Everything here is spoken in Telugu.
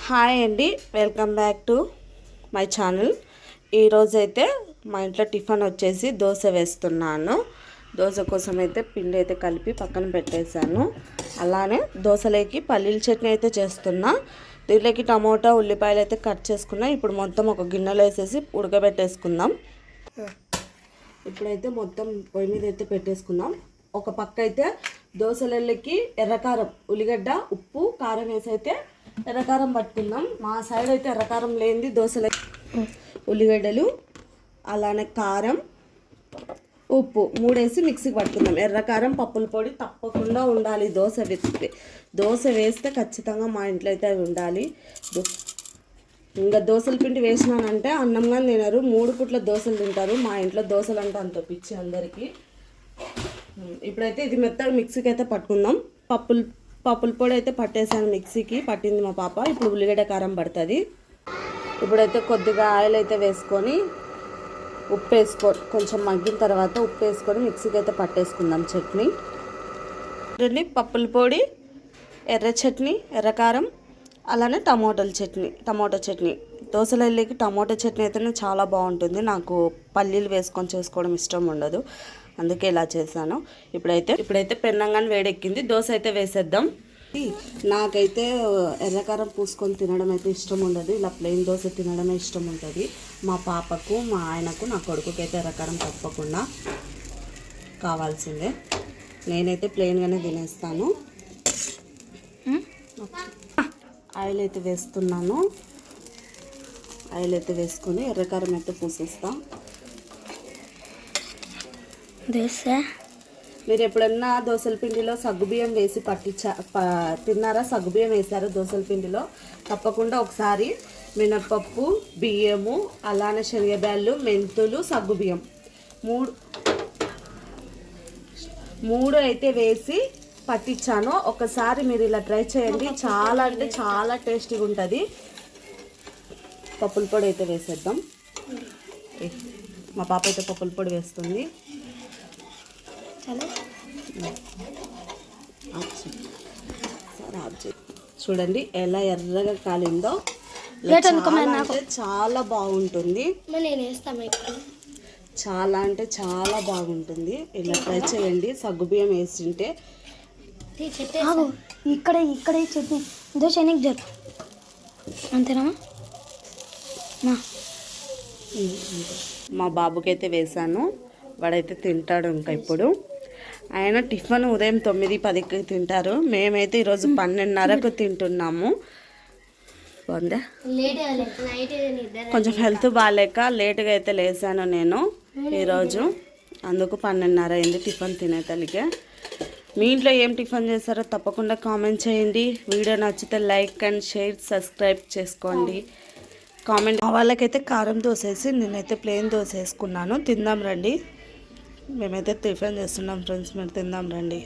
హాయ్ అండి, welcome back to my channel. ఈరోజైతే మా ఇంట్లో టిఫిన్ వచ్చేసి దోశ వేస్తున్నాను. దోశ కోసం అయితే పిండి అయితే కలిపి పక్కన పెట్టేశాను. అలానే దోశలోకి పల్లీల చట్నీ అయితే చేస్తున్నా. దీంట్లోకి టమోటా ఉల్లిపాయలు అయితే కట్ చేసుకున్నా. ఇప్పుడు మొత్తం ఒక గిన్నెలో వేసేసి ఉడకబెట్టేసుకుందాం. ఇప్పుడైతే మొత్తం పొయ్యి మీద అయితే పెట్టేసుకుందాం. ఒక పక్క అయితే దోశలకి ఎర్రకారం, ఉల్లిగడ్డ, ఉప్పు, కారం వేసి అయితే ఎర్రకారం పట్టుకుందాం. మా సైడ్ అయితే ఎర్రకారం లేనిది దోశలు, ఉల్లిగడ్డలు, అలానే కారం, ఉప్పు మూడేసి మిక్సీకి పట్టుకుందాం. ఎర్రకారం, పప్పుల పొడి తప్పకుండా ఉండాలి. దోశ వేస్తే ఖచ్చితంగా మా ఇంట్లో అయితే అవి ఉండాలి. ఇంకా దోశల పిండి వేసినానంటే అన్నంగా తినరు, 3 పూట్ల దోశలు తింటారు. మా ఇంట్లో దోశలు అంటే అంత పిచ్చి అందరికీ. ఇప్పుడైతే ఇది మెత్తగా మిక్సీకి అయితే పట్టుకుందాం. పప్పుల పొడి అయితే పట్టేసాను, మిక్సీకి పట్టింది మా పాప. ఇప్పుడు ఉల్లిగడ్డ కారం పడుతుంది. ఇప్పుడైతే కొద్దిగా ఆయిల్ అయితే వేసుకొని ఉప్పు వేసుకొని కొంచెం మగ్గిన తర్వాత ఉప్పు వేసుకొని మిక్సీకి అయితే పట్టేసుకుందాం చట్నీ. పప్పుల పొడి, ఎర్ర చట్నీ, ఎర్రకారం, అలానే టమోటా చట్నీ. దోశలకి టమోటా చట్నీ అయితేనే చాలా బాగుంటుంది. నాకు పల్లీలు వేసుకొని చేసుకోవడం ఇష్టం ఉండదు, అందుకే ఇలా చేశాను. ఇప్పుడైతే పెన్నంగానే వేడెక్కింది. దోశ అయితే వేసేద్దాం. నాకైతే ఎర్రకారం పూసుకొని తినడం అయితే ఇష్టం ఉండదు. ఇలా ప్లెయిన్ దోశ తినడమే ఇష్టం ఉంటుంది. మా పాపకు, మా ఆయనకు, నా కొడుకుకి అయితే ఎర్రకారం తప్పకుండా కావాల్సిందే. నేనైతే ప్లెయిన్గానే తినేస్తాను. ఆయిల్ అయితే వేస్తున్నాను. ఆయిల్ అయితే వేసుకొని ఎర్రకారం అయితే పూసేస్తాం. మీరు ఎప్పుడన్నా దోశల పిండిలో సగ్గుబియ్యం వేసి తిన్నారా? సగ్గుబియ్యం వేసారు దోశల పిండిలో? తప్పకుండా ఒకసారి మినపప్పు, బియ్యము, అలానే శనగబ్యాళ్ళు, మెంతులు, సగ్గుబియ్యం మూడు అయితే వేసి పట్టించాను. ఒకసారి మీరు ఇలా ట్రై చేయండి. చాలా అంటే చాలా టేస్టీగా ఉంటుంది. పప్పుల పొడి అయితే వేసేద్దాం. మా పాప అయితే పప్పుల పొడి వేస్తుంది. చూడండి ఎలా ఎర్రగా కాలిందో. చాలా బాగుంటుంది. చాలా అంటే చాలా బాగుంటుంది. ఇలా ట్రై చేయండి. సగ్గుబియ్యం వేసింటే ఇక్కడ చట్నీ దోశ జరుపు అంతేనా? మా బాబుకైతే వేసాను. వాడైతే తింటాడు. ఇంకా ఇప్పుడు ఆయన టిఫిన్ ఉదయం 9-10కి తింటారు. మేమైతే ఈరోజు 12:30కు తింటున్నాము. బాగుందా? కొంచెం హెల్త్ బాగాలేక లేటుగా అయితే లేసాను నేను ఈరోజు, అందుకు 12:30 అయింది టిఫిన్ తినేతలికే. మీ ఇంట్లో ఏం టిఫిన్ చేస్తారో తప్పకుండా కామెంట్ చేయండి. వీడియో నచ్చితే లైక్ అండ్ షేర్, సబ్స్క్రైబ్ చేసుకోండి. కామెంట్. వాళ్ళకైతే కారం దోశ వేసి నేనైతే ప్లెయిన్ దోశ వేసుకున్నాను. తిందాం రండి. మేమైతే టిఫిన్ చేస్తున్నాం ఫ్రెండ్స్, మీరు తిందాం రండి.